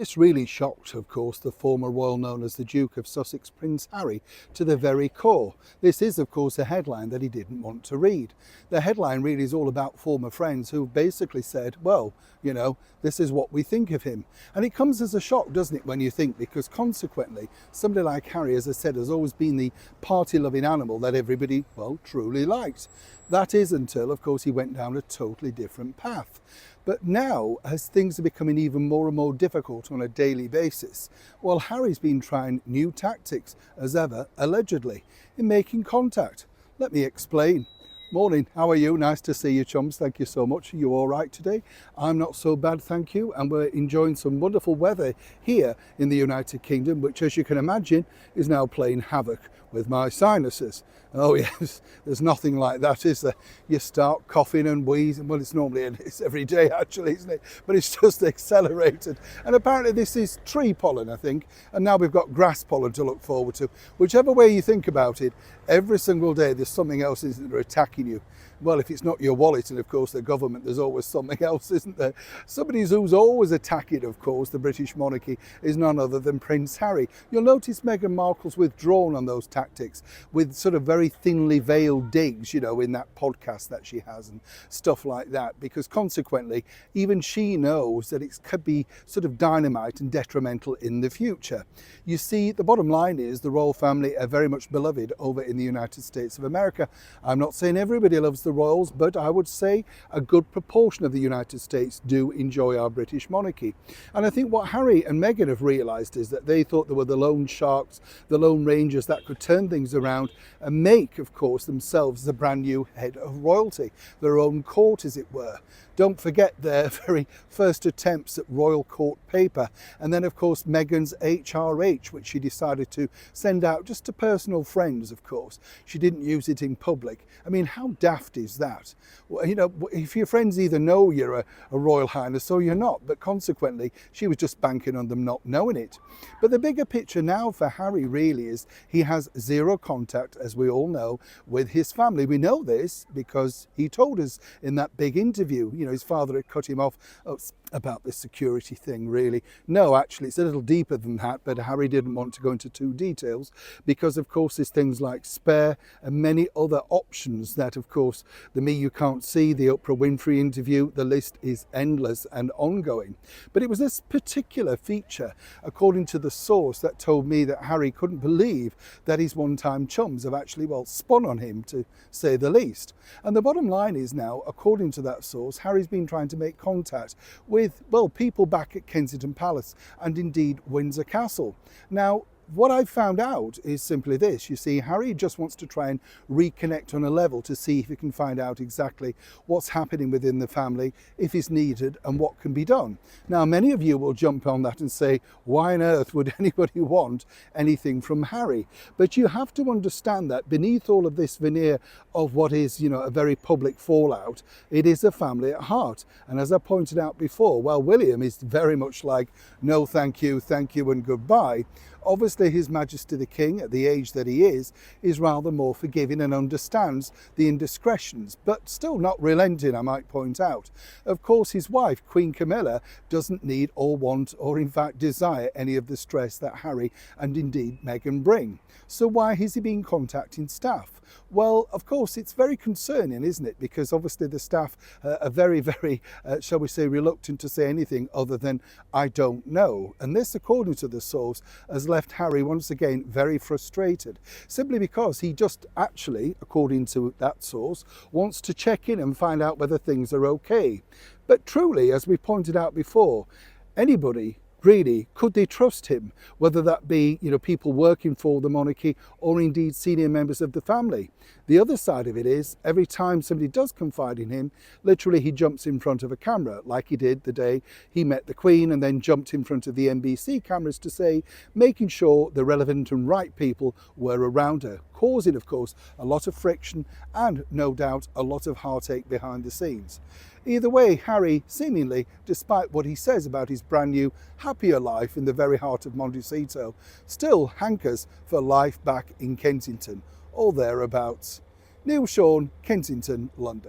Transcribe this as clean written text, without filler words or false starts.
This really shocked, of course, the former royal known as the Duke of Sussex, Prince Harry, to the very core. This is, of course, a headline that he didn't want to read. The headline really is all about former friends who basically said, well, this is what we think of him. And it comes as a shock, doesn't it, when you think, because consequently, somebody like Harry, as I said, has always been the party-loving animal that everybody, well, truly liked. That is until, of course, he went down a totally different path. But now, as things are becoming even more and more difficult on a daily basis, well, Harry's been trying new tactics, as ever, allegedly, in making contact. Let me explain. Morning, how are you? Nice to see you, chums. Thank you so much. Are you all right today? I'm not so bad, thank you. And we're enjoying some wonderful weather here in the United Kingdom, which, as you can imagine, is now playing havoc with my sinuses. Oh yes, there's nothing like that, is there? You start coughing and wheezing. Well, it's every day actually, isn't it? But it's just accelerated. And apparently this is tree pollen, I think. And now we've got grass pollen to look forward to. Whichever way you think about it, every single day there's something else that are attacking you. Well, if it's not your wallet and, of course, the government, there's always something else, isn't there? Somebody who's always attacking, of course, the British monarchy is none other than Prince Harry. You'll notice Meghan Markle's withdrawn on those tactics with sort of very thinly veiled digs, in that podcast that she has and stuff like that, because consequently, even she knows that it could be sort of dynamite and detrimental in the future. You see, the bottom line is the royal family are very much beloved over in the United States of America. I'm not saying everybody loves the royals, but I would say a good proportion of the United States do enjoy our British monarchy. And I think what Harry and Meghan have realised is that they thought they were the lone sharks, the lone rangers that could turn things around and make, of course, themselves the brand new head of royalty, their own court, as it were. Don't forget their very first attempts at royal court paper. And then, of course, Meghan's HRH, which she decided to send out just to personal friends, of course. She didn't use it in public. I mean, how daft is that? Well, if your friends either know you're a royal highness or you're not, but consequently, she was just banking on them not knowing it. But the bigger picture now for Harry really is he has zero contact, as we all know, with his family. We know this because he told us in that big interview, his father had cut him off about this security thing, really. No, actually, it's a little deeper than that, but Harry didn't want to go into too details because, of course, there's things like Spare and many other options that, of course, the Me You Can't See, the Oprah Winfrey interview, the list is endless and ongoing. But it was this particular feature, according to the source, that told me that Harry couldn't believe that his one-time chums have actually, spun on him, to say the least. And the bottom line is now, according to that source, Harry's been trying to make contact with, people back at Kensington Palace and indeed Windsor Castle. Now, what I've found out is simply this. You see, Harry just wants to try and reconnect on a level to see if he can find out exactly what's happening within the family, if it's needed, and what can be done. Now, many of you will jump on that and say, why on earth would anybody want anything from Harry? But you have to understand that beneath all of this veneer of what is, a very public fallout, it is a family at heart. And as I pointed out before, while William is very much like, no, thank you, and goodbye, obviously, His Majesty the King, at the age that he is rather more forgiving and understands the indiscretions, but still not relenting, I might point out. Of course, his wife, Queen Camilla, doesn't need or want or in fact desire any of the stress that Harry and indeed Meghan bring. So why has he been contacting staff? Well, of course, it's very concerning, isn't it? Because obviously the staff are very, very, shall we say, reluctant to say anything other than, I don't know. And this, according to the source, has left Harry once again very frustrated, simply because he just actually, according to that source, wants to check in and find out whether things are okay. But truly, as we pointed out before, anybody really, could they trust him, whether that be, people working for the monarchy or indeed senior members of the family? The other side of it is, every time somebody does confide in him, literally he jumps in front of a camera, like he did the day he met the Queen and then jumped in front of the NBC cameras to say, making sure the relevant and right people were around her, causing, of course, a lot of friction and, no doubt, a lot of heartache behind the scenes. Either way, Harry, seemingly, despite what he says about his brand new, happier life in the very heart of Montecito, still hankers for life back in Kensington, or thereabouts. Neil Sean, Kensington, London.